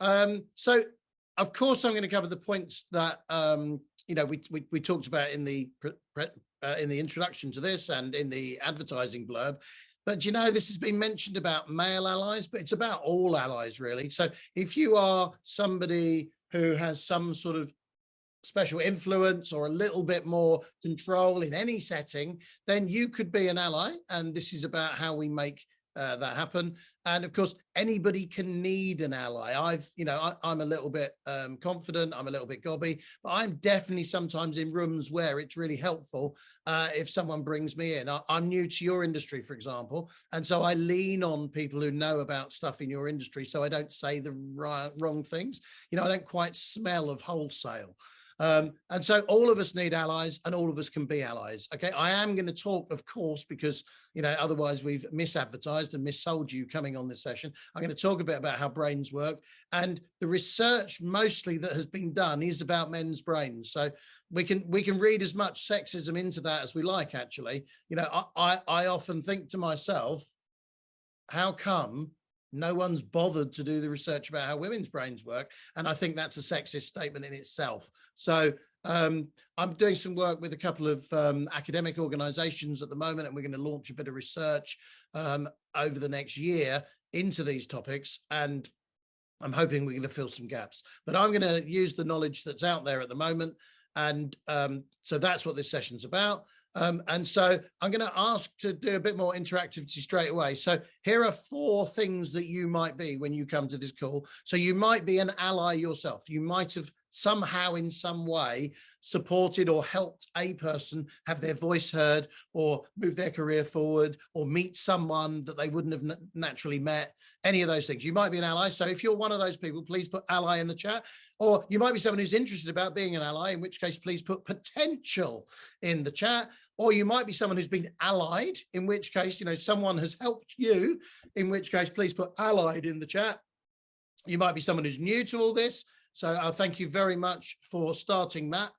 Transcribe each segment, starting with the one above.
So, of course, I'm going to cover the points that we talked about in the introduction to this and in the advertising blurb. But this has been mentioned about male allies, but it's about all allies, really. So if you are somebody who has some sort of special influence or a little bit more control in any setting, then you could be an ally. And this is about how we make that happen. And of course, anybody can need an ally. I'm a little bit confident, I'm a little bit gobby, but I'm definitely sometimes in rooms where it's really helpful if someone brings me in. I'm new to your industry, for example, and so I lean on people who know about stuff in your industry, so I don't say the wrong things. I don't quite smell of wholesale. And so all of us need allies, and all of us can be allies. Okay, I am going to talk, of course, because otherwise we've misadvertised and missold you coming on this session. I'm going to talk a bit about how brains work, and the research mostly that has been done is about men's brains. So we can read as much sexism into that as we like. Actually, I often think to myself, how come no one's bothered to do the research about how women's brains work? And I think that's a sexist statement in itself. So I'm doing some work with a couple of academic organizations at the moment, and we're going to launch a bit of research over the next year into these topics. And I'm hoping we're going to fill some gaps. But I'm going to use the knowledge that's out there at the moment. And so that's what this session's about. And so I'm going to ask to do a bit more interactivity straight away. So here are 4 things that you might be when you come to this call. So you might be an ally yourself. You might have somehow in some way supported or helped a person have their voice heard, or move their career forward, or meet someone that they wouldn't have naturally met. Any of those things. You might be an ally. So if you're one of those people, please put ally in the chat. Or you might be someone who's interested about being an ally, in which case please put potential in the chat. Or you might be someone who's been allied, in which case someone has helped you, in which case please put allied in the chat. You might be someone who's new to all this, so I'll thank you very much for starting that.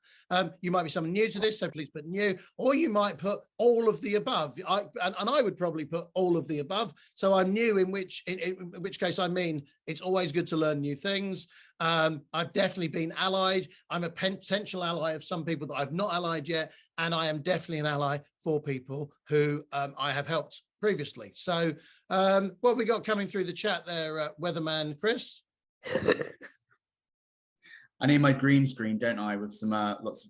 You might be someone new to this, so please put new, or you might put all of the above. And I would probably put all of the above. So I'm new, in which case I mean it's always good to learn new things. I've definitely been allied. I'm a potential ally of some people that I've not allied yet, and I am definitely an ally for people who I have helped previously. So what we got coming through the chat there, Weatherman Chris? I need my green screen, don't I? With some lots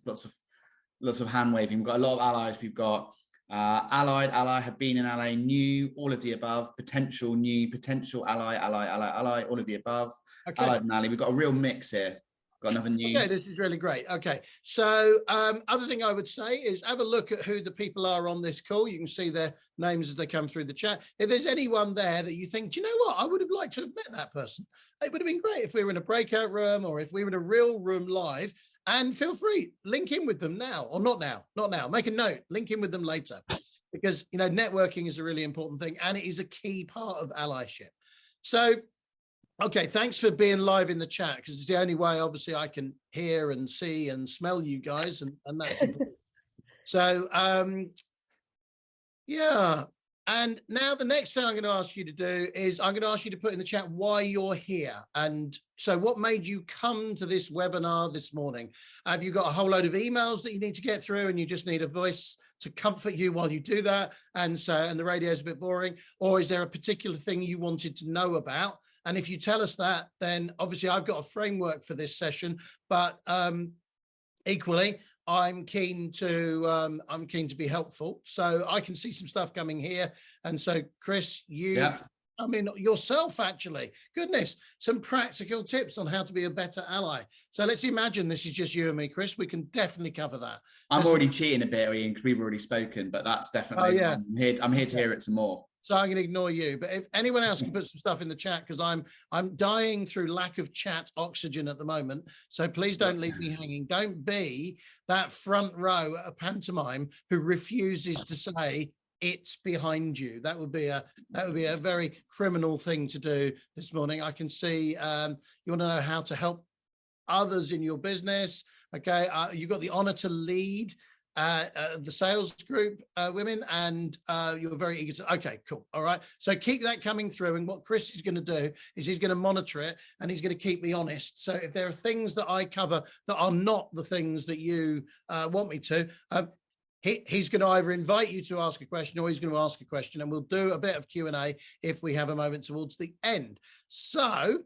of hand waving. We've got a lot of allies. We've got allied, ally, have been an ally, new, all of the above, potential, new, potential, ally, all of the above. Okay. Allied and ally. We've got a real mix here. Got another new. Okay, this is really great. Okay, so other thing I would say is have a look at who the people are on this call. You can see their names as they come through the chat. If there's anyone there that you think, do you know what, I would have liked to have met that person. It would have been great if we were in a breakout room, or if we were in a real room live. And feel free, link in with them now, or not now. Make a note, link in with them later, because networking is a really important thing, and it is a key part of allyship. So. Okay, thanks for being live in the chat, because it's the only way, obviously, I can hear and see and smell you guys, and that's important. So, yeah. And now the next thing I'm going to ask you to do is I'm going to ask you to put in the chat why you're here. And so what made you come to this webinar this morning? Have you got a whole load of emails that you need to get through, and you just need a voice to comfort you while you do that, and the radio is a bit boring? Or is there a particular thing you wanted to know about? And if you tell us that, then obviously I've got a framework for this session, but equally, I'm keen to be helpful. So I can see some stuff coming here. And so Chris, yourself, actually, goodness, some practical tips on how to be a better ally. So let's imagine this is just you and me, Chris. We can definitely cover that. I'm already cheating a bit, Ian, because we've already spoken, but that's definitely, I'm here to hear it some more. So I'm going to ignore you, but if anyone else can put some stuff in the chat, because I'm dying through lack of chat oxygen at the moment. So please don't leave me hanging. Don't be that front row at a pantomime who refuses to say it's behind you. That would be a very criminal thing to do this morning. I can see you want to know how to help others in your business. Okay, you've got the honor to lead. the sales group women, and you're very eager to, okay, cool. All right. So keep that coming through. And what Chris is going to do is he's going to monitor it and he's going to keep me honest. So if there are things that I cover that are not the things that you want me to, he's going to either invite you to ask a question or he's going to ask a question, and we'll do a bit of Q&A if we have a moment towards the end. So,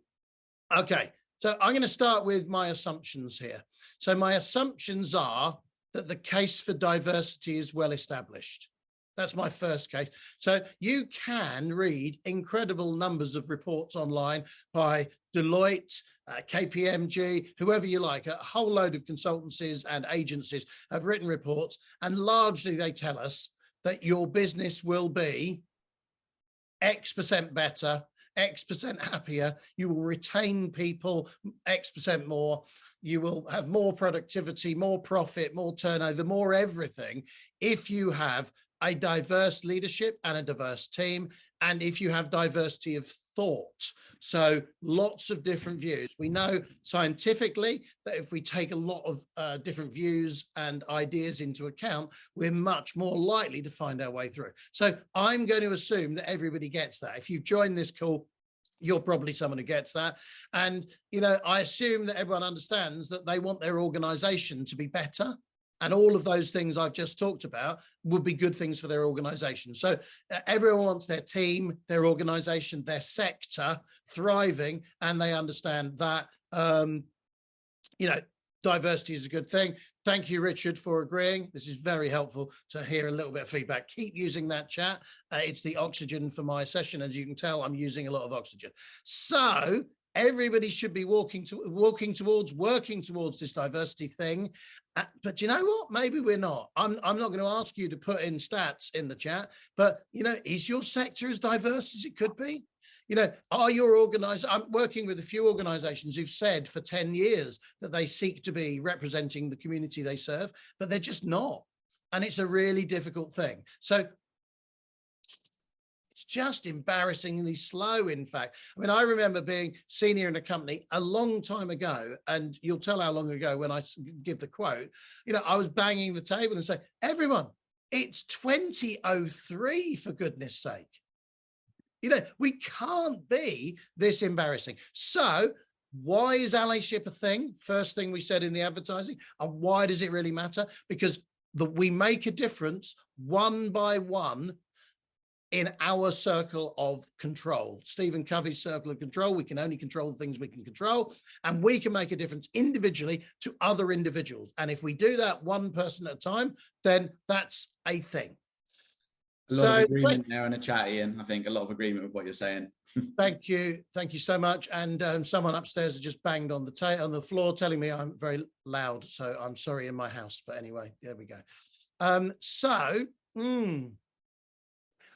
okay. So I'm going to start with my assumptions here. So my assumptions are that the case for diversity is well established. That's my first case. So you can read incredible numbers of reports online by Deloitte, KPMG, whoever you like. A whole load of consultancies and agencies have written reports, and largely they tell us that your business will be X% better, X% happier, you will retain people X% more, you will have more productivity, more profit, more turnover, more everything if you have a diverse leadership and a diverse team, and if you have diversity of thought. So lots of different views. We know scientifically that if we take a lot of different views and ideas into account, we're much more likely to find our way through. So I'm going to assume that everybody gets that. If you've joined this call, you're probably someone who gets that. And, you know, I assume that everyone understands that they want their organization to be better. And all of those things I've just talked about would be good things for their organization. So everyone wants their team, their organization, their sector thriving, and they understand that, you know, diversity is a good thing. Thank you, Richard, for agreeing. This is very helpful to hear a little bit of feedback. Keep using that chat. It's the oxygen for my session. As you can tell, I'm using a lot of oxygen. So everybody should be working towards this diversity thing. But you know what? Maybe we're not. I'm not going to ask you to put in stats in the chat, but, you know, is your sector as diverse as it could be? You know, are your organizers? I'm working with a few organizations who've said for 10 years that they seek to be representing the community they serve, but they're just not. And it's a really difficult thing. So it's just embarrassingly slow, in fact. I mean, I remember being senior in a company a long time ago, and you'll tell how long ago when I give the quote, you know, I was banging the table and saying, everyone, it's 2003, for goodness sake. You know, we can't be this embarrassing. So why is allyship a thing? First thing we said in the advertising. And why does it really matter? Because we make a difference one by one in our circle of control. Stephen Covey's circle of control. We can only control the things we can control, and we can make a difference individually to other individuals. And if we do that one person at a time, then that's a thing. A lot of agreement there in the chat, Iain. I think a lot of agreement with what you're saying. Thank you so much. And someone upstairs has just banged on the floor, telling me I'm very loud. So I'm sorry, in my house. But anyway, there we go.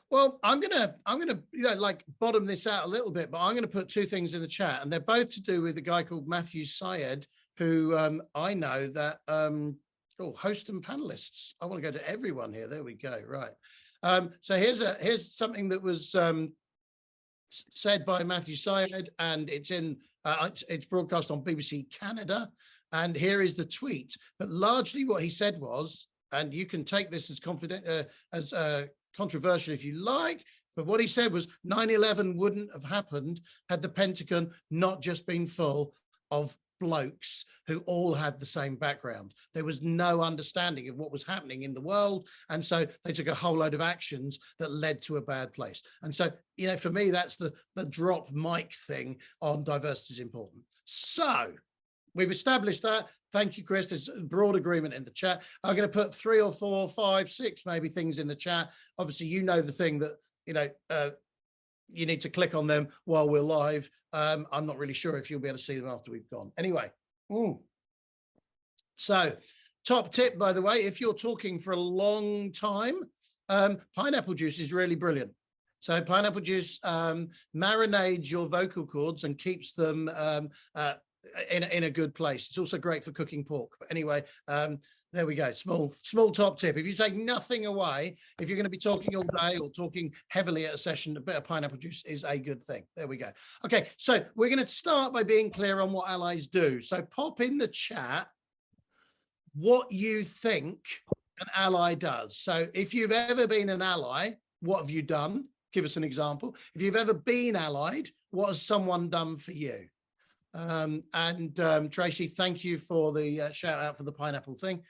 Well, I'm gonna you know, like, bottom this out a little bit, but I'm gonna put two things in the chat, and they're both to do with a guy called Matthew Syed, who I know that host and panelists. I want to go to everyone here. There we go. Right. So here's something that was said by Matthew Syed, and it's broadcast on BBC Canada. And here is the tweet. But largely what he said was, and you can take this as controversial if you like, but what he said was 9/11 wouldn't have happened had the Pentagon not just been full of blokes who all had the same background. There was no understanding of what was happening in the world, and so they took a whole load of actions that led to a bad place. And so, you know, for me, that's the drop mic thing on diversity is important. So we've established that. Thank you, Chris. There's broad agreement in the chat. I'm going to put 3 or 4, 5, 6 maybe things in the chat. Obviously, you know the thing that, you know, you need to click on them while we're live. I'm not really sure if you'll be able to see them after we've gone. Anyway, so top tip, by the way, if you're talking for a long time, pineapple juice is really brilliant. So pineapple juice marinades your vocal cords and keeps them in a good place. It's also great for cooking pork. But anyway, there we go. Small top tip. If you take nothing away, if you're going to be talking all day or talking heavily at a session, a bit of pineapple juice is a good thing. There we go. Okay, so we're going to start by being clear on what allies do. So pop in the chat what you think an ally does. So if you've ever been an ally, what have you done? Give us an example. If you've ever been allied, what has someone done for you? Tracy, thank you for the shout out for the pineapple thing.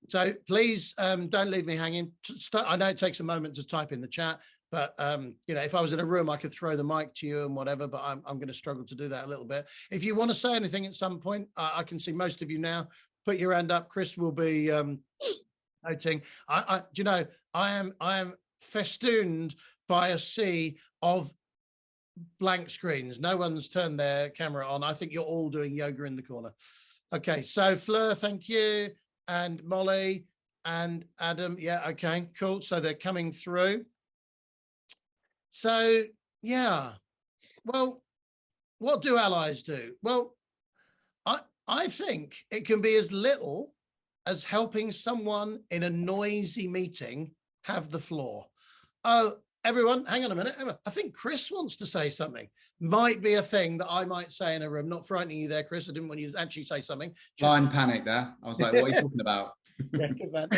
So please don't leave me hanging. I know it takes a moment to type in the chat, but if I was in a room, I could throw the mic to you and whatever, but I'm going to struggle to do that a little bit. If you want to say anything at some point, I can see most of you now. Put your hand up. Chris will be noting. I am festooned by a sea of blank screens. No one's turned their camera on. I think you're all doing yoga in the corner. Okay, so Fleur, thank you. And Molly and Adam. Yeah, okay, cool. So they're coming through. So, yeah. Well, what do allies do? Well, I think it can be as little as helping someone in a noisy meeting have the floor. Oh, everyone, hang on a minute. I think Chris wants to say something. Might be a thing that I might say in a room. Not frightening you there, Chris. I didn't want you to actually say something. Blind panic there. I was like, what are you talking about? Yeah, good man.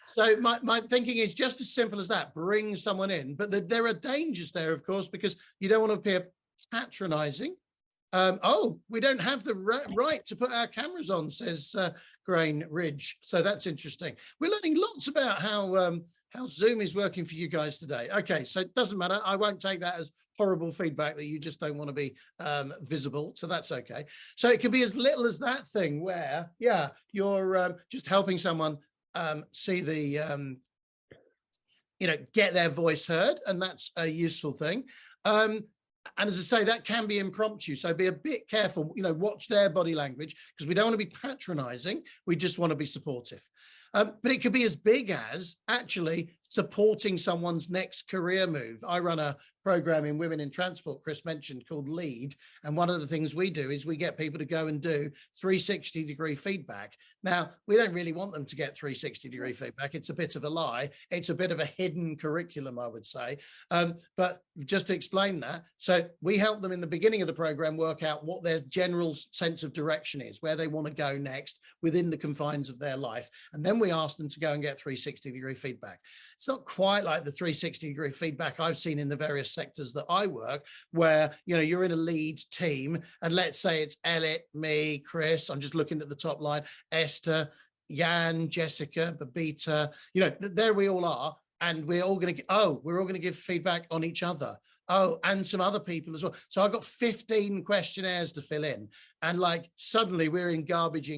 So my thinking is just as simple as that. Bring someone in. But there are dangers there, of course, because you don't want to appear patronizing. We don't have the right to put our cameras on, says Grain Ridge. So that's interesting. We're learning lots about how Zoom is working for you guys today. Okay, so it doesn't matter. I won't take that as horrible feedback that you just don't want to be visible. So that's okay. So it can be as little as that thing where, yeah, you're just helping someone see the, get their voice heard. And that's a useful thing. And as I say, that can be impromptu. So be a bit careful, watch their body language, because we don't want to be patronizing. We just want to be supportive. But it could be as big as actually supporting someone's next career move. I run a program in Women in Transport, Chris mentioned, called Lead. And one of the things we do is we get people to go and do 360-degree feedback. Now, we don't really want them to get 360-degree feedback. It's a bit of a lie. It's a bit of a hidden curriculum, I would say. But just to explain that, so we help them in the beginning of the program work out what their general sense of direction is, where they want to go next within the confines of their life. And then we ask them to go and get 360-degree feedback. It's not quite like the 360-degree feedback I've seen in the various sectors that I work, where you're in a lead team, and let's say it's Elliot, me, Chris. I'm just looking at the top line. Esther, Iain, Jessica, Babita. There we all are, and we're all going to give feedback on each other. Oh, and some other people as well. So I've got 15 questionnaires to fill in. And suddenly we're in, garbage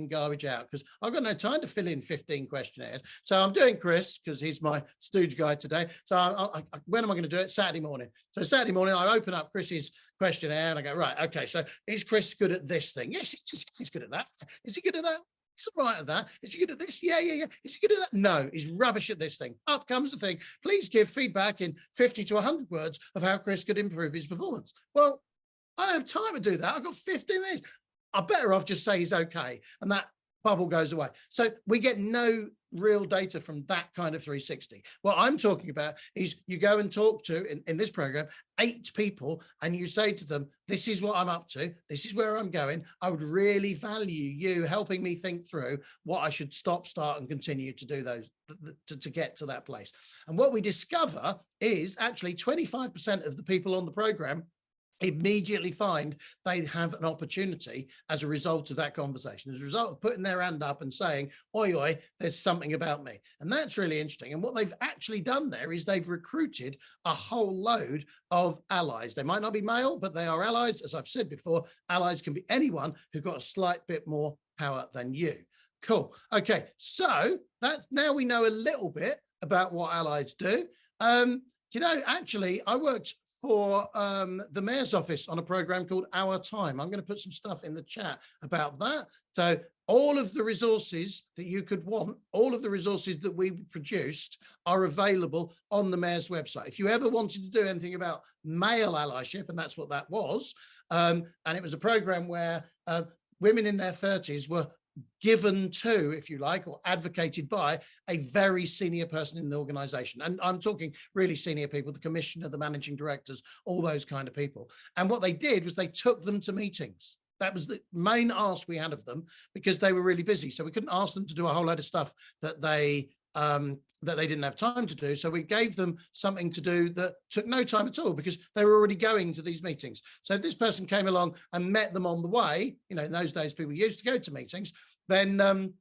out, because I've got no time to fill in 15 questionnaires. So I'm doing Chris, because he's my stooge guy today. So when am I going to do it? Saturday morning. So Saturday morning, I open up Chris's questionnaire and I go, right, okay, so is Chris good at this thing? Yes, he's good at that. Is he good at that? He's all right at that. Is he good at this? Yeah. Is he good at that? No, he's rubbish at this thing. Up comes the thing. Please give feedback in 50 to 100 words of how Chris could improve his performance. Well, I don't have time to do that. I've got 15 minutes. I'm better off just say he's okay. And that bubble goes away. So we get no real data from that kind of 360. What I'm talking about is you go and talk to, in this program, 8 people, and you say to them, this is what I'm up to. This is where I'm going. I would really value you helping me think through what I should stop, start, and continue to do those to get to that place. And what we discover is actually 25% of the people on the program immediately find they have an opportunity as a result of that conversation, as a result of putting their hand up and saying, oi, there's something about me. And that's really interesting. And what they've actually done there is they've recruited a whole load of allies. They might not be male, but they are allies. As I've said before, allies can be anyone who's got a slight bit more power than you. Cool. Okay, so that's, now we know a little bit about what allies do. Actually, I worked for the Mayor's Office on a program called Our Time. I'm going to put some stuff in the chat about that. So all of the resources that you could want, all of the resources that we produced are available on the Mayor's website. If you ever wanted to do anything about male allyship, and that's what that was, and it was a program where women in their 30s were given to, if you like, or advocated by a very senior person in the organization. And I'm talking really senior people, the commissioner, the managing directors, all those kind of people. And what they did was they took them to meetings. that was the main ask we had of them, because they were really busy. So we couldn't ask them to do a whole load of stuff that they didn't have time to do. So we gave them something to do that took no time at all, because they were already going to these meetings. So if this person came along and met them on the way, you know, in those days people used to go to meetings, then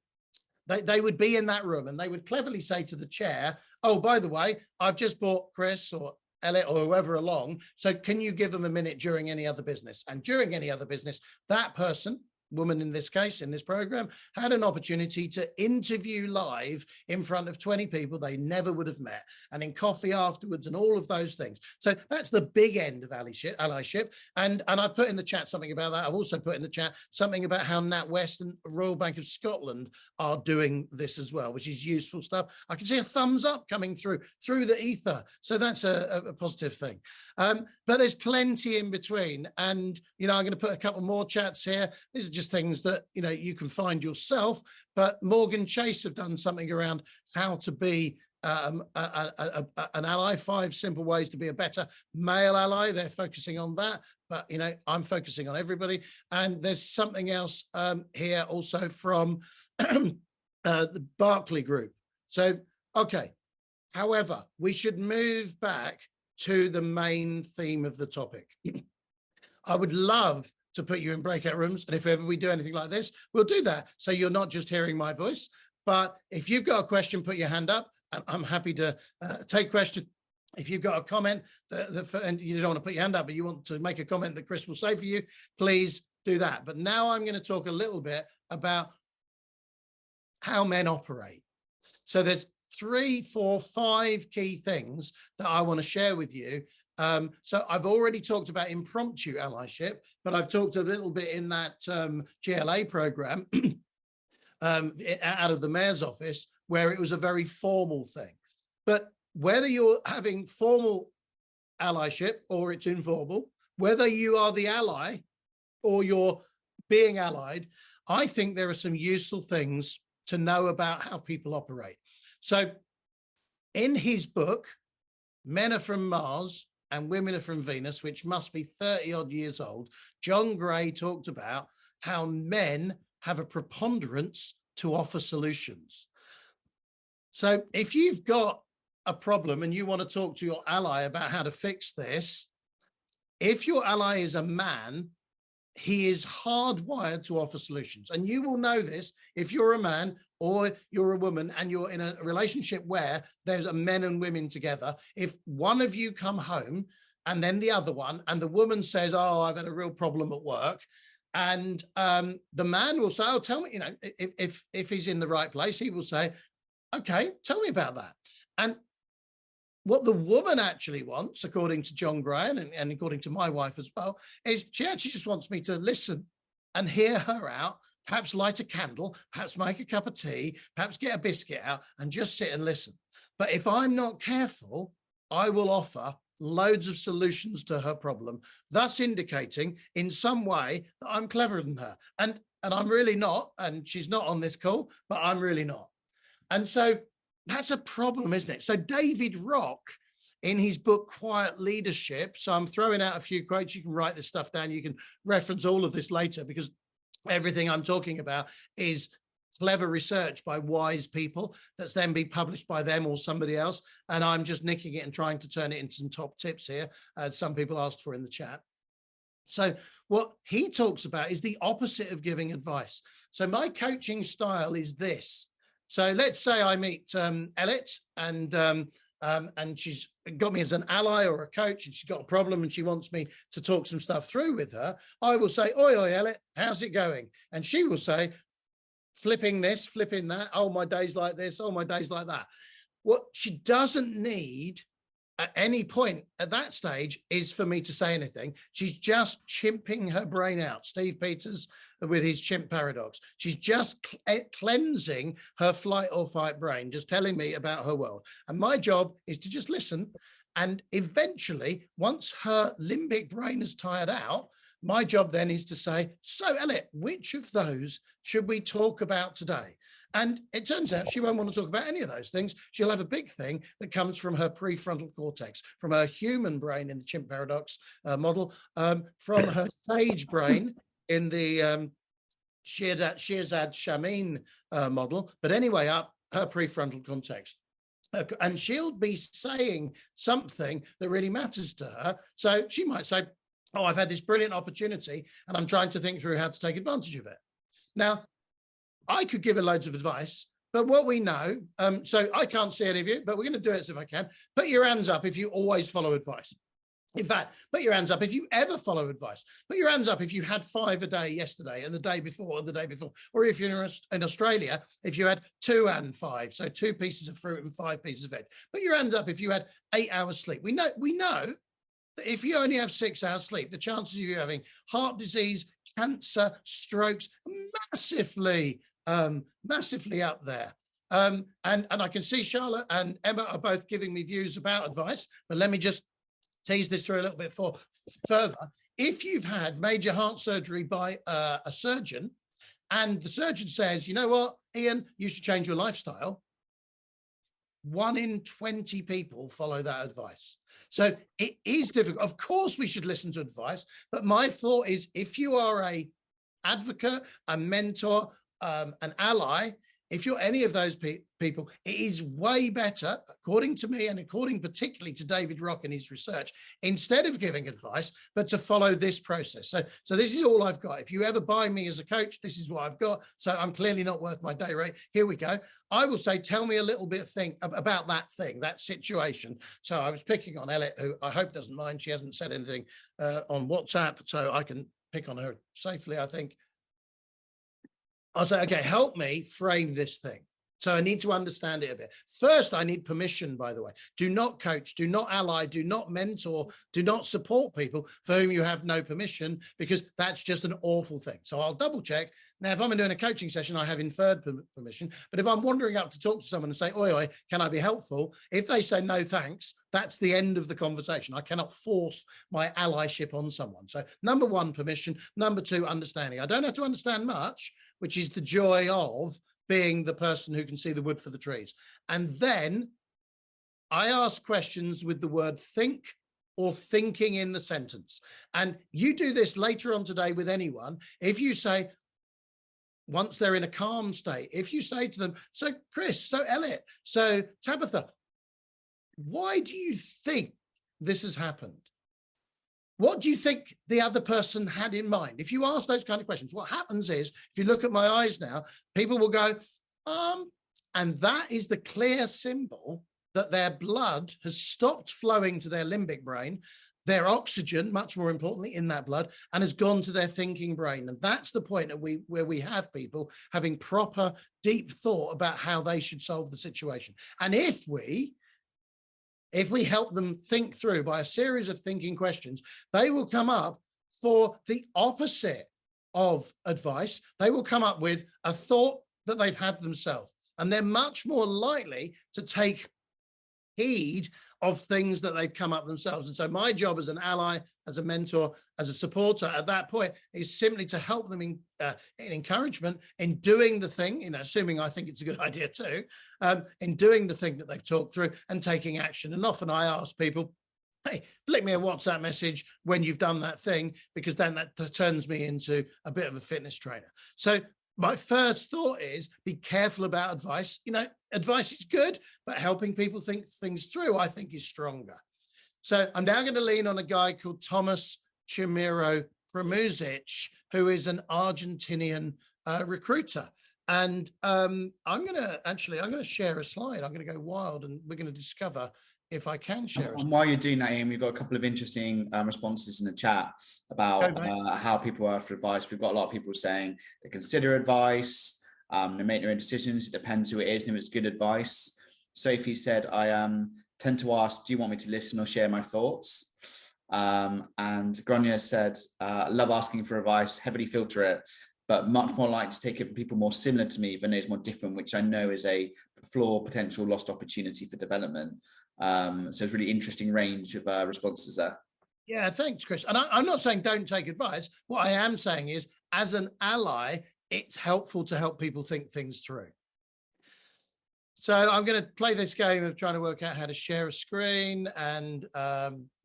they would be in that room and they would cleverly say to the chair, oh, by the way, I've just brought Chris or Elliot or whoever along, so can you give them a minute during any other business? And during any other business, that person, woman in this case, in this program, had an opportunity to interview live in front of 20 people they never would have met, and in coffee afterwards and all of those things. So that's the big end of allyship. And I put in the chat something about that. I've also put in the chat something about how NatWest and Royal Bank of Scotland are doing this as well, which is useful stuff. I can see a thumbs up coming through the ether. So that's a positive thing. But there's plenty in between. And, you know, I'm going to put a couple more chats here. These are just things that, you know, you can find yourself. But Morgan Chase have done something around how to be an ally, 5 simple ways to be a better male ally. They're focusing on that, but, you know, I'm focusing on everybody. And there's something else here also from the Barclay Group. So, okay. However, we should move back to the main theme of the topic. I would love to put you in breakout rooms, and if ever we do anything like this, we'll do that. So you're not just hearing my voice, but if you've got a question, put your hand up, and I'm happy to take questions. If you've got a comment and you don't want to put your hand up, but you want to make a comment that Chris will say for you, please do that. But now I'm going to talk a little bit about how men operate. So there's 3, 4, 5 key things that I want to share with you. So I've already talked about impromptu allyship, but I've talked a little bit in that GLA program out of the mayor's office, where it was a very formal thing. But whether you're having formal allyship or it's informal, whether you are the ally or you're being allied, I think there are some useful things to know about how people operate. So in his book, Men Are From Mars and Women Are From Venus, which must be 30 odd years old, John Gray talked about how men have a preponderance to offer solutions. So if you've got a problem and you want to talk to your ally about how to fix this, if your ally is a man, he is hardwired to offer solutions. And you will know this if you're a man or you're a woman and you're in a relationship where there's a men and women together. If one of you come home and then the other one, and the woman says, oh, I've had a real problem at work. And the man will say, oh, tell me, you know, if he's in the right place, he will say, okay, tell me about that. And what the woman actually wants, according to John Gray and according to my wife as well, is she actually just wants me to listen and hear her out, perhaps light a candle, perhaps make a cup of tea, perhaps get a biscuit out and just sit and listen. But if I'm not careful, I will offer loads of solutions to her problem, thus indicating in some way that I'm cleverer than her. And I'm really not, and she's not on this call, but I'm really not. And so that's a problem, isn't it? So David Rock, in his book, Quiet Leadership, so I'm throwing out a few quotes. You can write this stuff down. You can reference all of this later, because everything I'm talking about is clever research by wise people that's then been published by them or somebody else. And I'm just nicking it and trying to turn it into some top tips here, as some people asked for in the chat. So what he talks about is the opposite of giving advice. So my coaching style is this. So let's say I meet Elliot and she's got me as an ally or a coach, and she's got a problem and she wants me to talk some stuff through with her. I will say, oi, Elliot, how's it going? And she will say, flipping this, flipping that. Oh, my day's like this. Oh, my day's like that. What she doesn't need at any point at that stage is for me to say anything. She's just chimping her brain out. Steve Peters with his chimp paradox. She's just cleansing her flight or fight brain, just telling me about her world. And my job is to just listen. And eventually, once her limbic brain is tired out, my job then is to say, so Elliot, which of those should we talk about today? And it turns out she won't want to talk about any of those things. She'll have a big thing that comes from her prefrontal cortex, from her human brain in the chimp paradox model, from her sage brain in the Shirzad Shamin model, but anyway, up her prefrontal context. And she'll be saying something that really matters to her. So she might say, oh, I've had this brilliant opportunity and I'm trying to think through how to take advantage of it. Now, I could give her loads of advice, but what we know, so I can't see any of you, but we're going to do it if I can. Put your hands up if you always follow advice. In fact, put your hands up if you ever follow advice. Put your hands up if you had 5 a day yesterday and the day before and the day before. Or if you're in Australia, if you had 2 and 5, so 2 pieces of fruit and 5 pieces of veg. Put your hands up if you had 8 hours sleep. We know that if you only have 6 hours sleep, the chances of you having heart disease, cancer, strokes, massively up there. And I can see Charlotte and Emma are both giving me views about advice, but let me just tease this through a little bit further. If you've had major heart surgery by a surgeon and the surgeon says, you know what, Iain, you should change your lifestyle, 1 in 20 people follow that advice. So it is difficult. Of course, we should listen to advice, but my thought is if you are an advocate, a mentor, an ally, if you're any of those people, it is way better, according to me and according particularly to David Rock and his research, instead of giving advice, but to follow this process. So this is all I've got. If you ever buy me as a coach, this is what I've got. So I'm clearly not worth my day rate. Here we go. I will say, tell me a little bit about that thing, that situation. So I was picking on Elliot, who I hope doesn't mind. She hasn't said anything on WhatsApp, so I can pick on her safely, I think. I'll say, okay, help me frame this thing. So I need to understand it a bit. First, I need permission, by the way. Do not coach, do not ally, do not mentor, do not support people for whom you have no permission, because that's just an awful thing. So I'll double check. Now, if I'm doing a coaching session, I have inferred permission. But if I'm wandering up to talk to someone and say, oi, can I be helpful? If they say no, thanks, that's the end of the conversation. I cannot force my allyship on someone. So number 1, permission. Number 2, understanding. I don't have to understand much, which is the joy of being the person who can see the wood for the trees. And then I ask questions with the word think or thinking in the sentence. And you do this later on today with anyone. If you say, once they're in a calm state, if you say to them, so Chris, so Elliot, so Tabitha, why do you think this has happened? What do you think the other person had in mind? If you ask those kind of questions, what happens is, if you look at my eyes now, people will go, and that is the clear symbol that their blood has stopped flowing to their limbic brain, their oxygen, much more importantly, in that blood, and has gone to their thinking brain. And that's the point where we have people having proper, deep thought about how they should solve the situation. And if we help them think through by a series of thinking questions, they will come up for the opposite of advice. They will come up with a thought that they've had themselves. And they're much more likely to take heed of things that they've come up themselves. And so my job as an ally, as a mentor, as a supporter at that point is simply to help them in encouragement in doing the thing, assuming I think it's a good idea too, in doing the thing that they've talked through and taking action. And often I ask people, hey, flick me a WhatsApp message when you've done that thing, because then that turns me into a bit of a fitness trainer. So my first thought is be careful about advice. Advice is good, but helping people think things through, I think, is stronger. So I'm now going to lean on a guy called Tomas Chamero Premuzic, who is an Argentinian recruiter. And I'm going to share a slide. I'm going to go wild and we're going to discover if I can share. And while you're doing that, Iain, we've got a couple of interesting responses in the chat about how people are for advice. We've got a lot of people saying they consider advice, they make their own decisions. It depends who it is and if it's good advice. Sophie said, I tend to ask, do you want me to listen or share my thoughts? And Grania said, love asking for advice, heavily filter it, but much more likely to take it from people more similar to me than is more different, which I know is a flaw, potential lost opportunity for development. So it's really interesting range of responses there. Yeah, thanks, Chris. And I'm not saying don't take advice. What I am saying is, as an ally, it's helpful to help people think things through. So I'm going to play this game of trying to work out how to share a screen. And,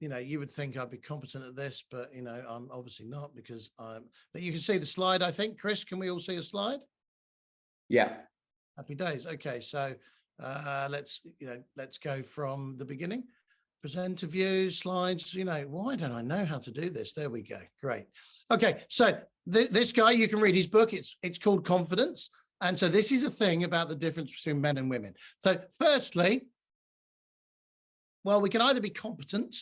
you would think I'd be competent at this, but, I'm obviously not because but you can see the slide, I think. Chris, can we all see a slide? Yeah. Happy days. Okay. So let's go from the beginning. Presenter view, slides, why don't I know how to do this? There we go. Great. Okay. So this guy, you can read his book. It's called Confidence. And so this is a thing about the difference between men and women. So firstly, well, we can either be competent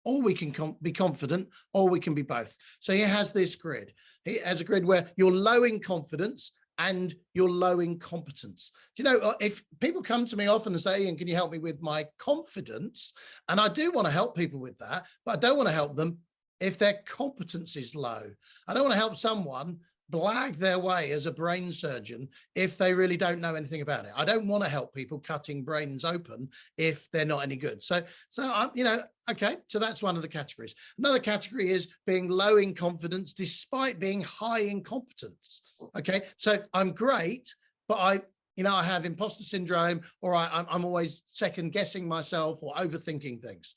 or we can be confident, or we can be both. So he has this grid. He has a grid where you're low in confidence and you're low in competence. If people come to me often and say, Ian, can you help me with my confidence? And I do want to help people with that, but I don't want to help them if their competence is low. I don't want to help someone blag their way as a brain surgeon if they really don't know anything about it. I don't want to help people cutting brains open if they're not any good. So I'm, okay, so that's one of the categories. Another category is being low in confidence despite being high in competence. Okay, so I'm great, but I have imposter syndrome, or I'm always second guessing myself or overthinking things.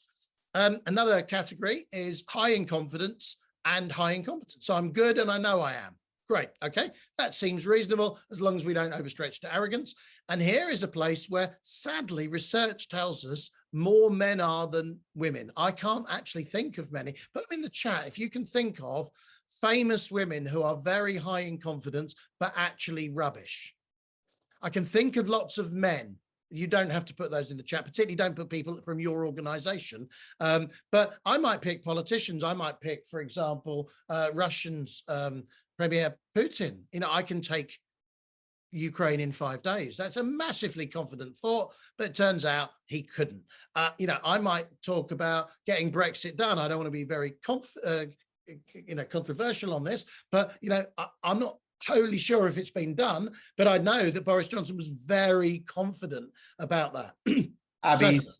Another category is high in confidence and high in competence. So I'm good and I know I am. Great. Okay. That seems reasonable as long as we don't overstretch to arrogance. And here is a place where, sadly, research tells us more men are than women. I can't actually think of many, but in the chat, if you can think of famous women who are very high in confidence, but actually rubbish. I can think of lots of men. You don't have to put those in the chat, particularly don't put people from your organization. But I might pick politicians. I might pick, for example, Russians, Premier Putin. I can take Ukraine in 5 days. That's a massively confident thought, but it turns out he couldn't. I might talk about getting Brexit done. I don't want to be very controversial on this, but I'm not totally sure if it's been done, but I know that Boris Johnson was very confident about that. Abby's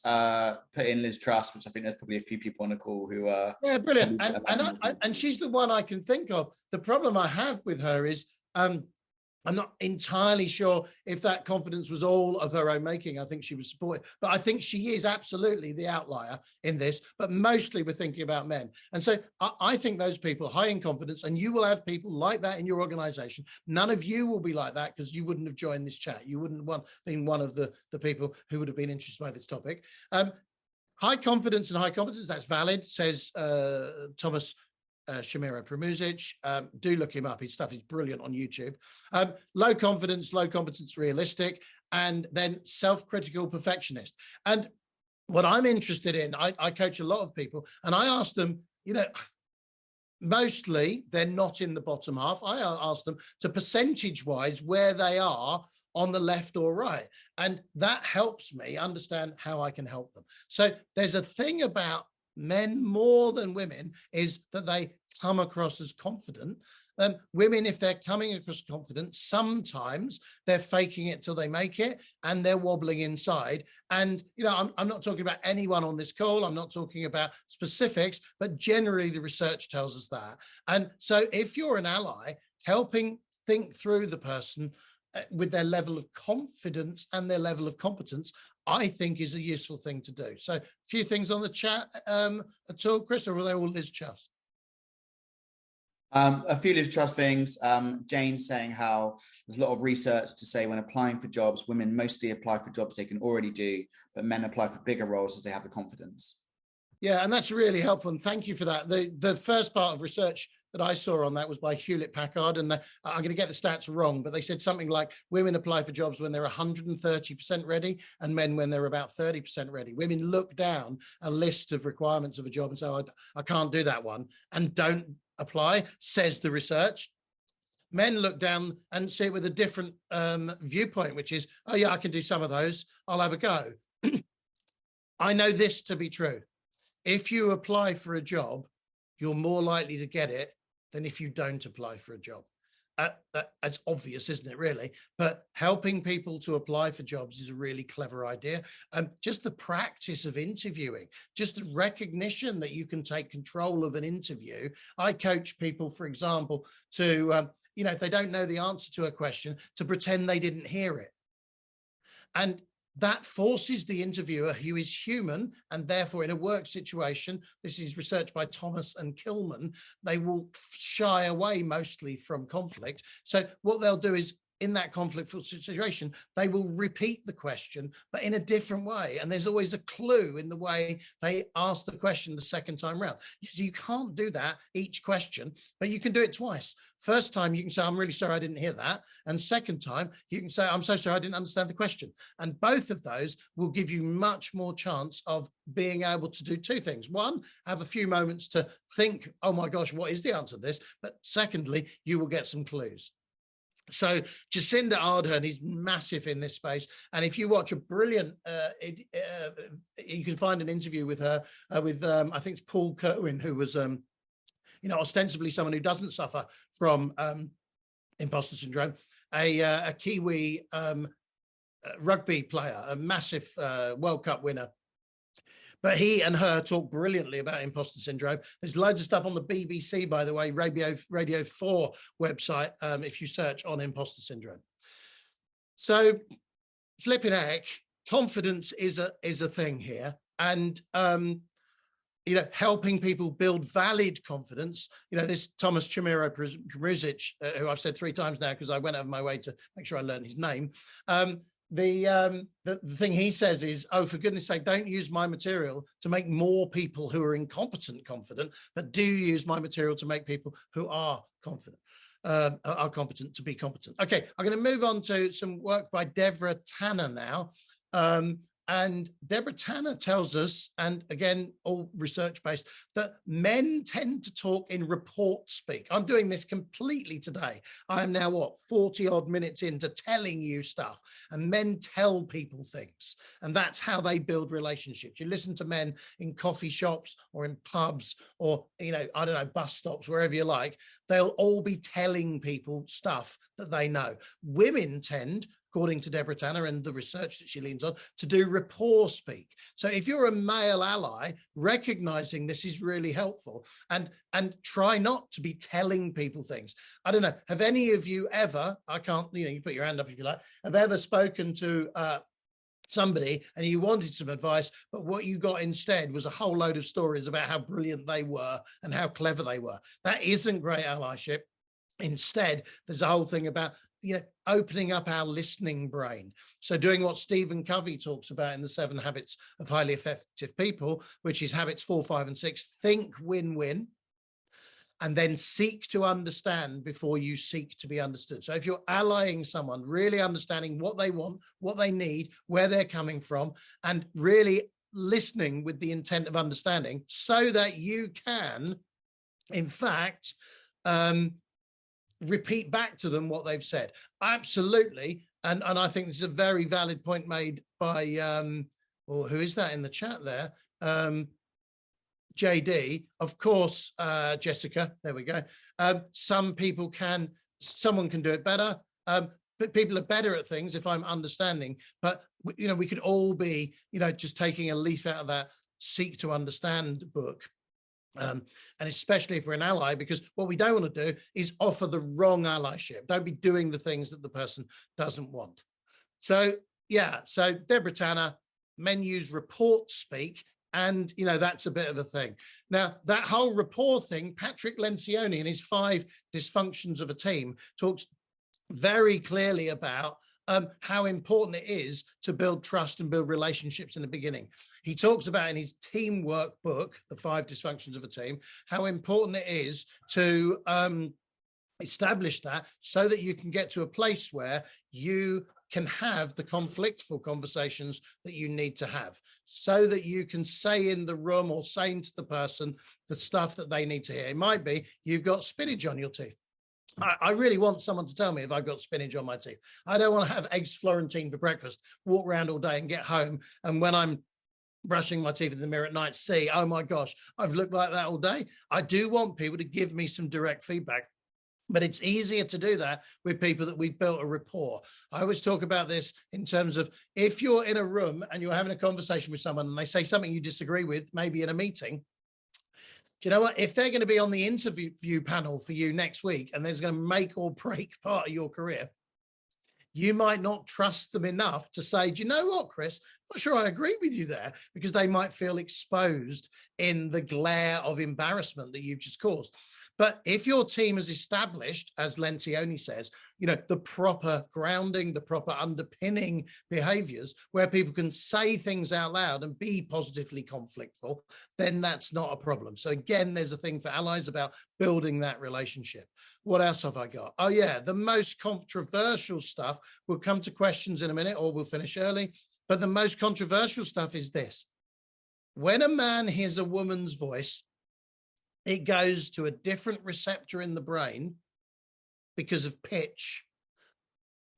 put in Liz Truss, which I think there's probably a few people on the call who are brilliant, and she's the one I can think of. The problem I have with her is I'm not entirely sure if that confidence was all of her own making. I think she was supported, but I think she is absolutely the outlier in this, but mostly we're thinking about men. And so I think those people high in confidence, and you will have people like that in your organization. None of you will be like that because you wouldn't have joined this chat. You wouldn't have been one of the people who would have been interested by this topic. High confidence and high competence, that's valid, says Tomas. Chamero Premuzic. Do look him up. His stuff is brilliant on YouTube. Low confidence, low competence, realistic, and then self-critical perfectionist. And what I'm interested in, I coach a lot of people, and I ask them, mostly they're not in the bottom half. I ask them to percentage-wise where they are on the left or right. And that helps me understand how I can help them. So there's a thing about men more than women is that they come across as confident. Women, if they're coming across confident, sometimes they're faking it till they make it and they're wobbling inside. And, I'm not talking about anyone on this call. I'm not talking about specifics, but generally the research tells us that. And so if you're an ally, helping think through the person with their level of confidence and their level of competence, I think is a useful thing to do. So a few things on the chat at all, Chris, or were they all Liz Truss? A few Liz Truss things. Jane saying how there's a lot of research to say when applying for jobs, women mostly apply for jobs they can already do, but men apply for bigger roles as they have the confidence. Yeah, and that's really helpful. And thank you for that. The first part of research that I saw on that was by Hewlett Packard, and I'm going to get the stats wrong, but they said something like women apply for jobs when they're 130% ready and men when they're about 30% ready. Women look down a list of requirements of a job and say, I can't do that one, and don't apply, says the research. Men look down and see it with a different viewpoint, which is, oh yeah, I can do some of those, I'll have a go. I know this to be true. If you apply for a job, you're more likely to get it than if you don't apply for a job. That's obvious, isn't it, really? But helping people to apply for jobs is a really clever idea. Just the practice of interviewing, just the recognition that you can take control of an interview. I coach people, for example, to, if they don't know the answer to a question, to pretend they didn't hear it. And that forces the interviewer, who is human, and therefore in a work situation, this is research by Tomas and Kilman, they will shy away mostly from conflict. So what they'll do is, in that conflictful situation, they will repeat the question, but in a different way. And there's always a clue in the way they ask the question the second time round. You can't do that each question, but you can do it twice. First time, you can say, I'm really sorry, I didn't hear that. And second time, you can say, I'm so sorry, I didn't understand the question. And both of those will give you much more chance of being able to do two things. One, have a few moments to think, oh my gosh, what is the answer to this? But secondly, you will get some clues. So Jacinda Ardern is massive in this space. And if you watch a brilliant, you can find an interview with her, with I think it's Paul Kerwin, who was, ostensibly someone who doesn't suffer from imposter syndrome, a Kiwi rugby player, a massive World Cup winner. But he and her talk brilliantly about imposter syndrome. There's loads of stuff on the BBC, by the way, Radio 4 website, if you search on imposter syndrome. So flipping heck, confidence is a thing here. And, helping people build valid confidence. This Tomas Chamero Premuzic, who I've said 3 times now because I went out of my way to make sure I learned his name. The thing he says is, oh, for goodness sake, don't use my material to make more people who are incompetent confident, but do use my material to make people who are confident, are competent to be competent. Okay, I'm going to move on to some work by Deborah Tannen now. And Deborah Tannen tells us, and again, all research-based, that men tend to talk in report speak. I'm doing this completely today. I am now, 40-odd minutes into telling you stuff, and men tell people things, and that's how they build relationships. You listen to men in coffee shops or in pubs or, bus stops, wherever you like, they'll all be telling people stuff that they know. Women tend, according to Deborah Tannen and the research that she leans on, to do rapport speak. So if you're a male ally, recognizing this is really helpful, and try not to be telling people things. I don't know, have any of you ever, I can't, you put your hand up if you like, have ever spoken to somebody and you wanted some advice, but what you got instead was a whole load of stories about how brilliant they were and how clever they were? That isn't great allyship. Instead, there's a whole thing about opening up our listening brain. So doing what Stephen Covey talks about in the 7 Habits of Highly Effective People, which is habits 4, 5, and 6. Think win-win, and then seek to understand before you seek to be understood. So if you're allying someone, really understanding what they want, what they need, where they're coming from, and really listening with the intent of understanding so that you can, in fact, repeat back to them what they've said. Absolutely. And I think this is a very valid point made by, who is that in the chat there? JD, of course, Jessica, there we go. Someone can do it better. But people are better at things if I'm understanding. But, we could all be, just taking a leaf out of that Seek to Understand book. And especially if we're an ally, because what we don't want to do is offer the wrong allyship. Don't be doing the things that the person doesn't want. So, so Deborah Tannen, men use report speak, and, that's a bit of a thing. Now, that whole rapport thing, Patrick Lencioni in his 5 Dysfunctions of a Team talks very clearly about how important it is to build trust and build relationships in the beginning. He talks about in his teamwork book, The 5 Dysfunctions of a Team, how important it is to establish that so that you can get to a place where you can have the conflictful conversations that you need to have, so that you can say in the room or say to the person the stuff that they need to hear. It might be, you've got spinach on your teeth. I really want someone to tell me if I've got spinach on my teeth. I don't want to have eggs Florentine for breakfast, walk around all day and get home, and when I'm brushing my teeth in the mirror at night, see, oh my gosh, I've looked like that all day. I do want people to give me some direct feedback, but it's easier to do that with people that we've built a rapport. I always talk about this in terms of, if you're in a room and you're having a conversation with someone and they say something you disagree with, maybe in a meeting, do you know what? If they're going to be on the interview panel for you next week, and there's going to make or break part of your career, you might not trust them enough to say, do you know what, Chris? I'm not sure I agree with you there, because they might feel exposed in the glare of embarrassment that you've just caused. But if your team has established, as Lencioni says, the proper grounding, the proper underpinning behaviors where people can say things out loud and be positively conflictful, then that's not a problem. So again, there's a thing for allies about building that relationship. What else have I got? Oh yeah, the most controversial stuff, we'll come to questions in a minute, or we'll finish early. But the most controversial stuff is this. When a man hears a woman's voice, it goes to a different receptor in the brain because of pitch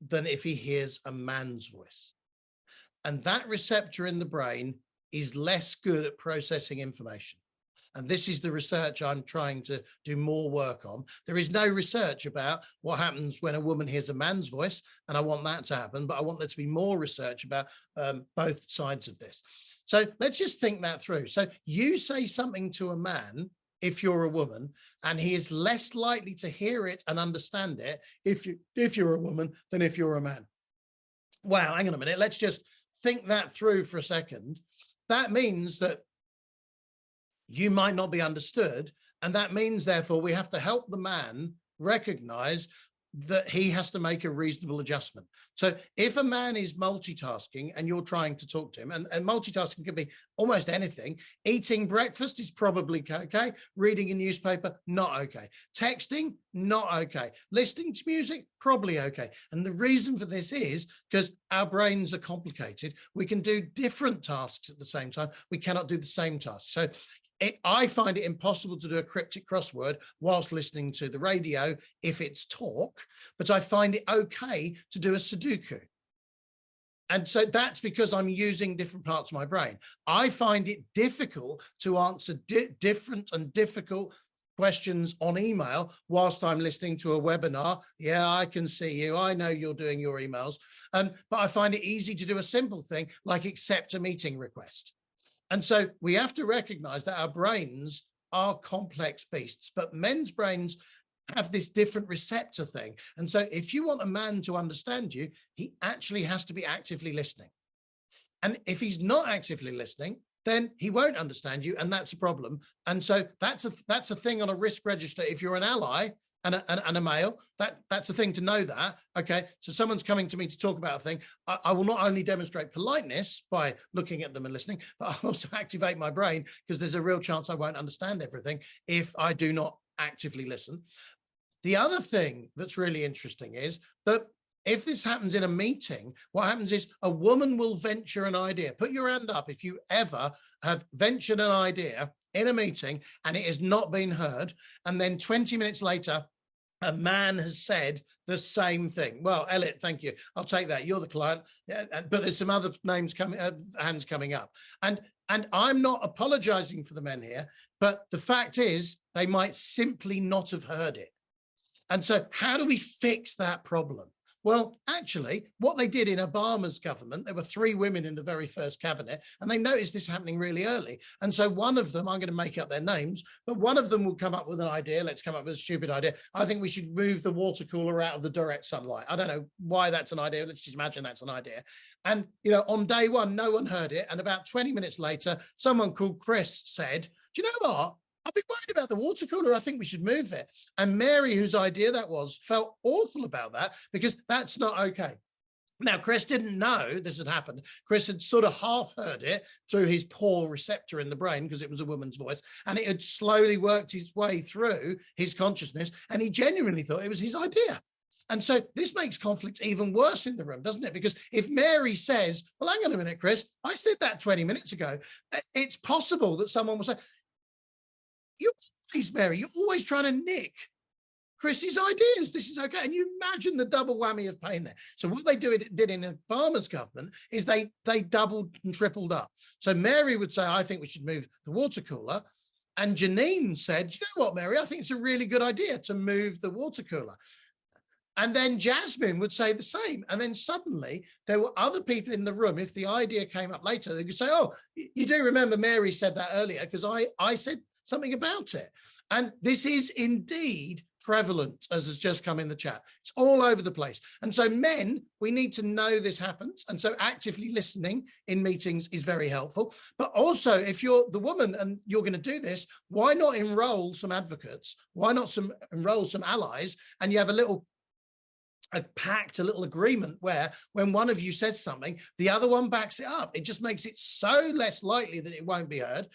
than if he hears a man's voice. And that receptor in the brain is less good at processing information. And this is the research I'm trying to do more work on. There is no research about what happens when a woman hears a man's voice, and I want that to happen, but I want there to be more research about both sides of this. So let's just think that through. So you say something to a man, if you're a woman, and he is less likely to hear it and understand it if you're a woman than if you're a man. Wow, hang on a minute. Let's just think that through for a second. That means that you might not be understood. And that means, therefore, we have to help the man recognize that he has to make a reasonable adjustment. So if a man is multitasking and you're trying to talk to him, and multitasking can be almost anything, eating breakfast is probably okay, reading a newspaper, not okay, texting, not okay, listening to music, probably okay. And the reason for this is because our brains are complicated. We can do different tasks at the same time. We cannot do the same task. So I find it impossible to do a cryptic crossword whilst listening to the radio if it's talk, but I find it okay to do a Sudoku. And so that's because I'm using different parts of my brain. I find it difficult to answer different and difficult questions on email whilst I'm listening to a webinar. Yeah, I can see you. I know you're doing your emails. But I find it easy to do a simple thing like accept a meeting request. And so we have to recognize that our brains are complex beasts, but men's brains have this different receptor thing. And so if you want a man to understand you, he actually has to be actively listening. And if he's not actively listening, then he won't understand you, and that's a problem. And so that's a thing on a risk register. If you're an ally and a male, that's a thing to know that. Okay, so someone's coming to me to talk about a thing. I will not only demonstrate politeness by looking at them and listening, but I'll also activate my brain, because there's a real chance I won't understand everything if I do not actively listen. The other thing that's really interesting is that if this happens in a meeting, what happens is a woman will venture an idea. Put your hand up if you ever have ventured an idea in a meeting and it has not been heard, and then 20 minutes later, a man has said the same thing. Well, Elliot, thank you. I'll take that. You're the client. Yeah, but there's some other names coming, hands coming up. And I'm not apologizing for the men here, but the fact is they might simply not have heard it. And so how do we fix that problem? Well, actually, what they did in Obama's government, there were 3 women in the very first cabinet, and they noticed this happening really early. And so one of them, I'm going to make up their names, but one of them will come up with an idea. Let's come up with a stupid idea. I think we should move the water cooler out of the direct sunlight. I don't know why that's an idea. Let's just imagine that's an idea. And, on day one, no one heard it. And about 20 minutes later, someone called Chris said, do you know what? I've been worried about the water cooler. I think we should move it. And Mary, whose idea that was, felt awful about that, because that's not okay. Now, Chris didn't know this had happened. Chris had sort of half heard it through his poor receptor in the brain, because it was a woman's voice, and it had slowly worked its way through his consciousness, and he genuinely thought it was his idea. And so this makes conflict even worse in the room, doesn't it? Because if Mary says, well, hang on a minute, Chris, I said that 20 minutes ago, it's possible that someone will say, you're always trying to nick Chris's ideas. This is okay. And you imagine the double whammy of pain there. So what they did in Obama's government is they doubled and tripled up. So Mary would say, I think we should move the water cooler. And Janine said, you know what, Mary, I think it's a really good idea to move the water cooler. And then Jasmine would say the same. And then suddenly there were other people in the room. If the idea came up later, they could say, oh, you do remember Mary said that earlier, because I said something about it. And this is indeed prevalent as has just come in the chat. It's all over the place. And so men, we need to know this happens. And so actively listening in meetings is very helpful. But also, if you're the woman and you're going to do this, why not enroll some advocates? Why not enroll some allies? And you have a little agreement where when one of you says something, the other one backs it up. It just makes it so less likely that it won't be heard.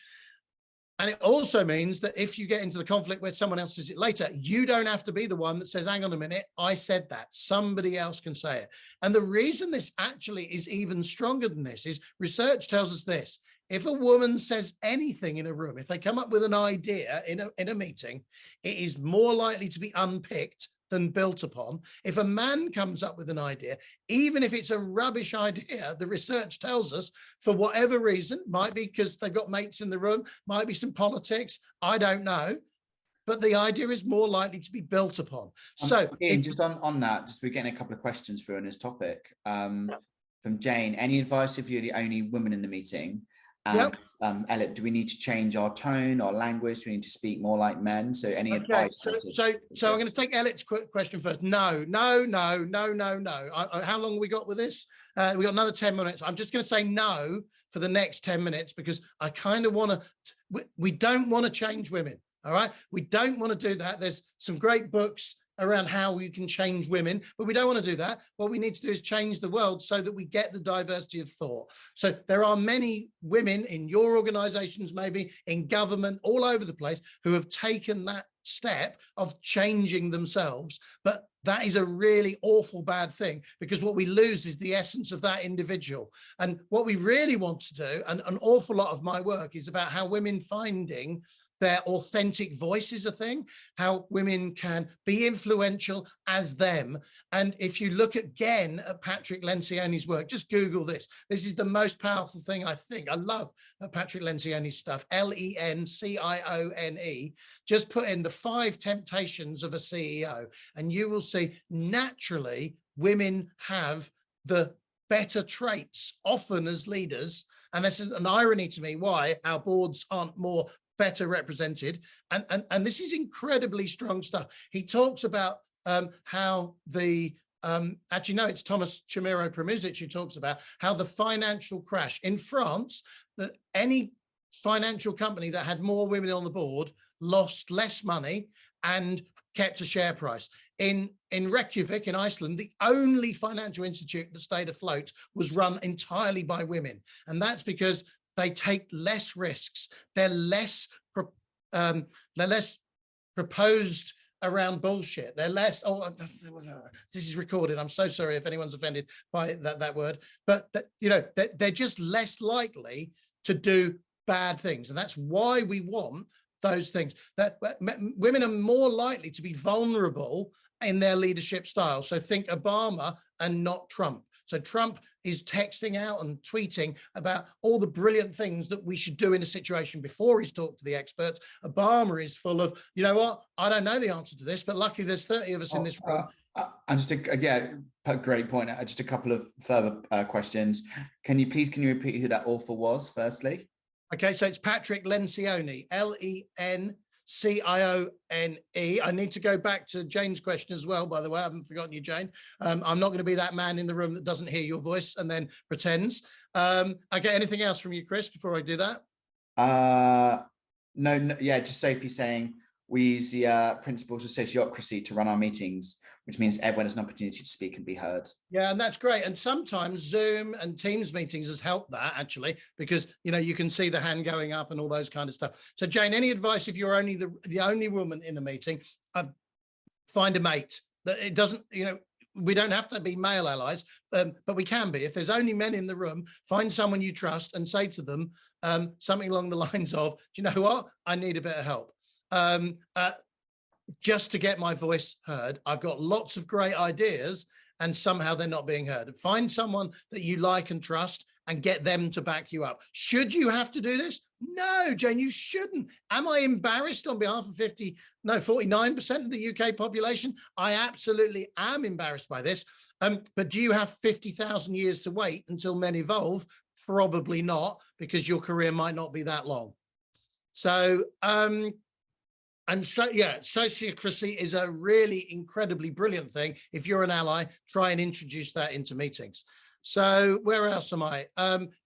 And it also means that if you get into the conflict where someone else says it later, you don't have to be the one that says, hang on a minute, I said that. Somebody else can say it. And the reason this actually is even stronger than this is research tells us this. If a woman says anything in a room, if they come up with an idea in a meeting, it is more likely to be unpicked than built upon. If a man comes up with an idea, even if it's a rubbish idea, the research tells us, for whatever reason, might be because they've got mates in the room, might be some politics, I don't know, but the idea is more likely to be built upon. So Iain, just on that, we're getting a couple of questions through on this topic. From Jane, any advice if you're the only woman in the meeting? And Elliot, do we need to change our tone, our language? Do we need to speak more like men? So any advice? So I'm going to take Elliot's question first. No. How long have we got with this? We got another 10 minutes. I'm just going to say no for the next 10 minutes because I kind of want to, we don't want to change women. All right. We don't want to do that. There's some great books around how we can change women, but we don't want to do that. What we need to do is change the world so that we get the diversity of thought. So there are many women in your organizations, maybe in government, all over the place, who have taken that step of changing themselves. But that is a really awful bad thing because what we lose is the essence of that individual. And what we really want to do, and an awful lot of my work is about how women finding their authentic voice is a thing, how women can be influential as them. And if you look again at Patrick Lencioni's work, just Google this. This is the most powerful thing I think. I love Patrick Lencioni's stuff, Lencione. Just put in the 5 temptations of a CEO, and you will see naturally women have the better traits often as leaders. And this is an irony to me why our boards aren't more better represented. And this is incredibly strong stuff. He talks about how the, actually, no, it's Tomas Chamero Premuzic who talks about how the financial crash in France, that any financial company that had more women on the board lost less money and kept a share price. In Reykjavik in Iceland, the only financial institute that stayed afloat was run entirely by women. And that's because they take less risks. They're less proposed around bullshit. They're less, this is recorded. I'm so sorry if anyone's offended by that word, but they're just less likely to do bad things. And that's why we want those things. That women are more likely to be vulnerable in their leadership style. So think Obama and not Trump. So Trump is texting out and tweeting about all the brilliant things that we should do in a situation before he's talked to the experts. Obama is full of, you know what, I don't know the answer to this, but luckily there's 30 of us in this room. And just a great point. Just a couple of further questions. Can you repeat who that author was, firstly? Okay, so it's Patrick Lencioni, Lencione. I need to go back to Jane's question as well, by the way. I haven't forgotten you, Jane. I'm not going to be that man in the room that doesn't hear your voice and then pretends. Okay, anything else from you, Chris, before I do that? No, just Sophie saying we use the principles of sociocracy to run our meetings, which means everyone has an opportunity to speak and be heard. Yeah, and that's great. And sometimes Zoom and Teams meetings has helped that, actually, because, you can see the hand going up and all those kind of stuff. So, Jane, any advice if you're only the only woman in the meeting? Find a mate. It doesn't, we don't have to be male allies, but we can be. If there's only men in the room, find someone you trust and say to them something along the lines of, do you know what? I need a bit of help. Just to get my voice heard. I've got lots of great ideas and somehow they're not being heard. Find someone that you like and trust and get them to back you up. Should you have to do this? No, Jane, you shouldn't. Am I embarrassed on behalf of 49% of the UK population? I absolutely am embarrassed by this. But do you have 50,000 years to wait until men evolve? Probably not, because your career might not be that long. So, And so, yeah, sociocracy is a really incredibly brilliant thing. If you're an ally, try and introduce that into meetings. So where else am I?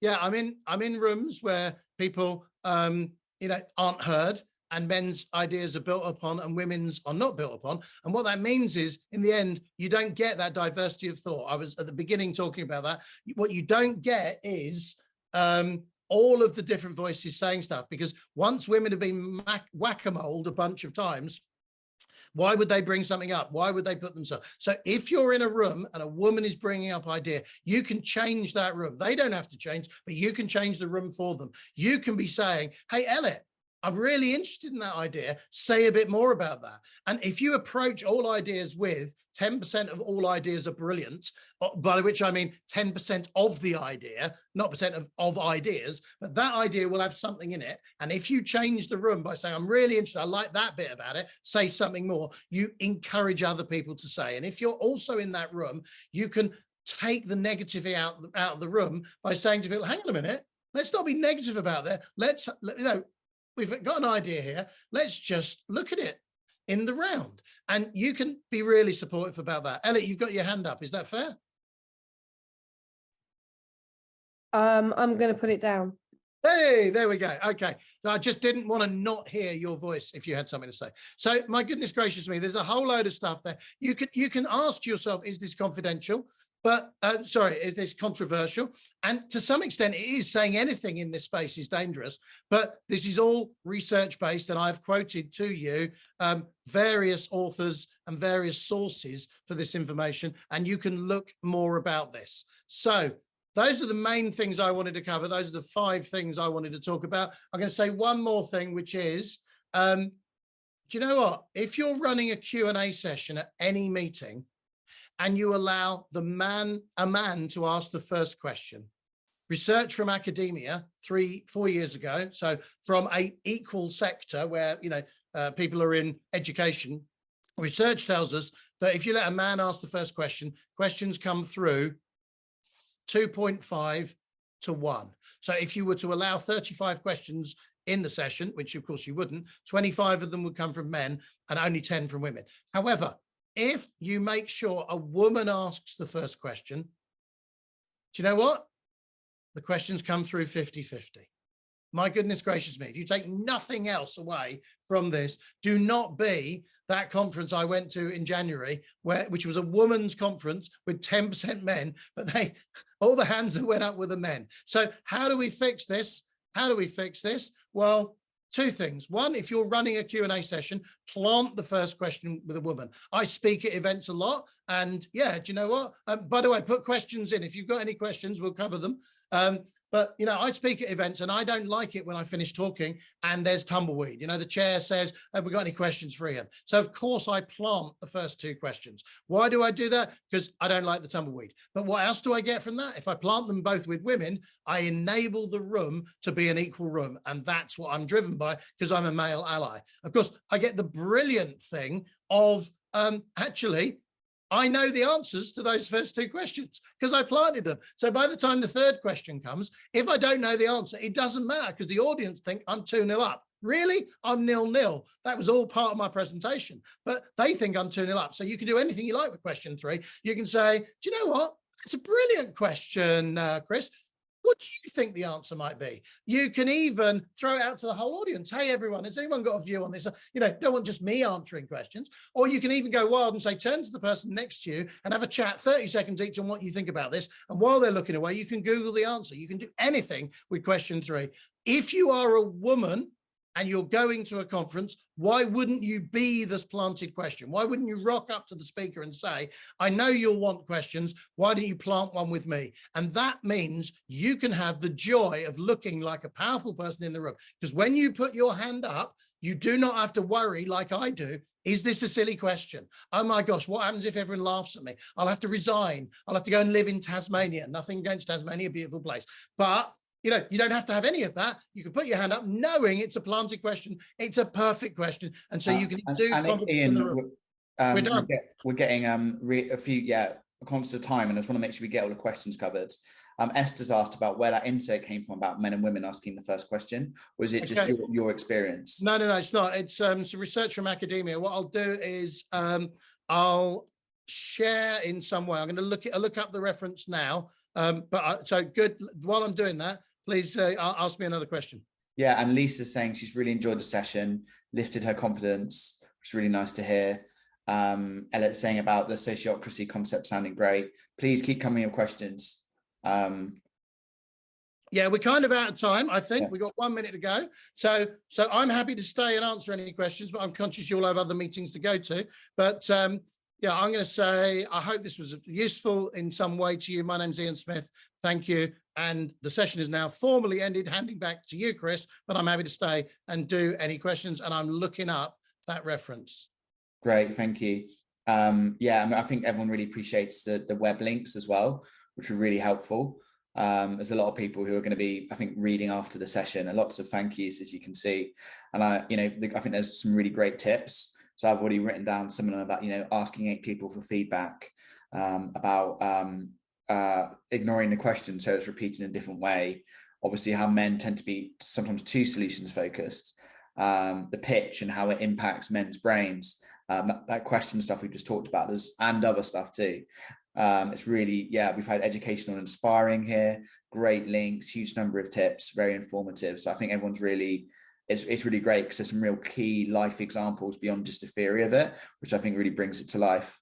Yeah, I'm in rooms where people, aren't heard, and men's ideas are built upon and women's are not built upon. And what that means is, in the end, you don't get that diversity of thought. I was at the beginning talking about that. What you don't get is all of the different voices saying stuff, because once women have been whack-a-moled a bunch of times, why would they bring something up? Why would they put themselves? So if you're in a room and a woman is bringing up idea, you can change that room. They don't have to change, but you can change the room for them. You can be saying, hey, Elliot, I'm really interested in that idea. Say a bit more about that. And if you approach all ideas with 10% of all ideas are brilliant, by which I mean 10% of the idea, not percent of ideas, but that idea will have something in it. And if you change the room by saying, I'm really interested, I like that bit about it, say something more, you encourage other people to say. And if you're also in that room, you can take the negativity out of the room by saying to people, hang on a minute, let's not be negative about that. Let's, we've got an idea here. Let's just look at it in the round. And you can be really supportive about that. Elliot, you've got your hand up. Is that fair? I'm going to put it down. Hey, there we go. Okay. So I just didn't want to not hear your voice if you had something to say. So my goodness gracious me, there's a whole load of stuff there. You can ask yourself, is this confidential? But is this controversial? And to some extent, it is. Saying anything in this space is dangerous. But this is all research-based, and I've quoted to you various authors and various sources for this information, and you can look more about this. So those are the main things I wanted to cover. Those are the 5 things I wanted to talk about. I'm going to say one more thing, which is, do you know what? If you're running a Q&A session at any meeting, and you allow a man to ask the first question. Research from academia 3-4 years ago, so from a equal sector where people are in education, research tells us that if you let a man ask the first question, questions come through 2.5 to 1. So if you were to allow 35 questions in the session, which of course you wouldn't, 25 of them would come from men and only 10 from women. However, if you make sure a woman asks the first question, do you know what? The questions come through 50-50. My goodness gracious me, if you take nothing else away from this, do not be that conference I went to in January, which was a women's conference with 10% men, but all the hands that went up were the men. So how do we fix this? Well, 2 things. One, if you're running a Q&A session, plant the first question with a woman. I speak at events a lot, and yeah, do you know what? By the way, put questions in. If you've got any questions, we'll cover them. But, I speak at events, and I don't like it when I finish talking and there's tumbleweed. The chair says, have we got any questions for Iain? So, of course, I plant the first 2 questions. Why do I do that? Because I don't like the tumbleweed. But what else do I get from that? If I plant them both with women, I enable the room to be an equal room. And that's what I'm driven by, because I'm a male ally. Of course, I get the brilliant thing of actually, I know the answers to those first 2 questions because I planted them. So by the time the 3rd question comes, if I don't know the answer, it doesn't matter because the audience think I'm 2-0 up. Really? I'm 0-0. That was all part of my presentation, but they think I'm 2-0 up. So you can do anything you like with question 3. You can say, do you know what? It's a brilliant question, Chris. What do you think the answer might be? You can even throw it out to the whole audience. Hey, everyone, has anyone got a view on this? Don't want just me answering questions. Or you can even go wild and say, turn to the person next to you and have a chat, 30 seconds each on what you think about this. And while they're looking away, you can Google the answer. You can do anything with question 3. If you are a woman and you're going to a conference, why wouldn't you be this planted question? Why wouldn't you rock up to the speaker and say, I know you'll want questions, why don't you plant one with me? And that means you can have the joy of looking like a powerful person in the room. Because when you put your hand up, you do not have to worry like I do. Is this a silly question? Oh my gosh, what happens if everyone laughs at me? I'll have to resign. I'll have to go and live in Tasmania. Nothing against Tasmania, beautiful place. But you don't have to have any of that. You can put your hand up knowing it's a planted question. It's a perfect question. And so you can do confidence in the room. We're done. We're getting a few, conscious of time, and I just want to make sure we get all the questions covered. Esther's asked about where that insert came from about men and women asking the first question. Was it just your experience? No, it's not. It's some research from academia. What I'll do is I'll share in some way. I'm going to look up the reference now. So good. While I'm doing that, please ask me another question. Yeah, and Lisa's saying she's really enjoyed the session, lifted her confidence, which is really nice to hear. Elliot's saying about the sociocracy concept sounding great. Please keep coming with questions. Yeah, we're kind of out of time. I think we got 1 minute to go. So I'm happy to stay and answer any questions, but I'm conscious you'll have other meetings to go to. But yeah, I'm going to say I hope this was useful in some way to you. My name's Iain Smith. Thank you. And the session is now formally ended, handing back to you, Chris, but I'm happy to stay and do any questions. And I'm looking up that reference. Great, thank you. Yeah, I think everyone really appreciates the web links as well, which are really helpful. There's a lot of people who are going to be, I think, reading after the session, and lots of thank yous, as you can see. And I think there's some really great tips. So I've already written down some of them about, asking 8 people for feedback, about ignoring the question, so it's repeated in a different way. Obviously, how men tend to be sometimes too solutions focused, the pitch and how it impacts men's brains. That question stuff we just talked about, and other stuff too. It's really, we've had educational and inspiring here, great links, huge number of tips, very informative. So I think everyone's really, it's really great because there's some real key life examples beyond just the theory of it, which I think really brings it to life.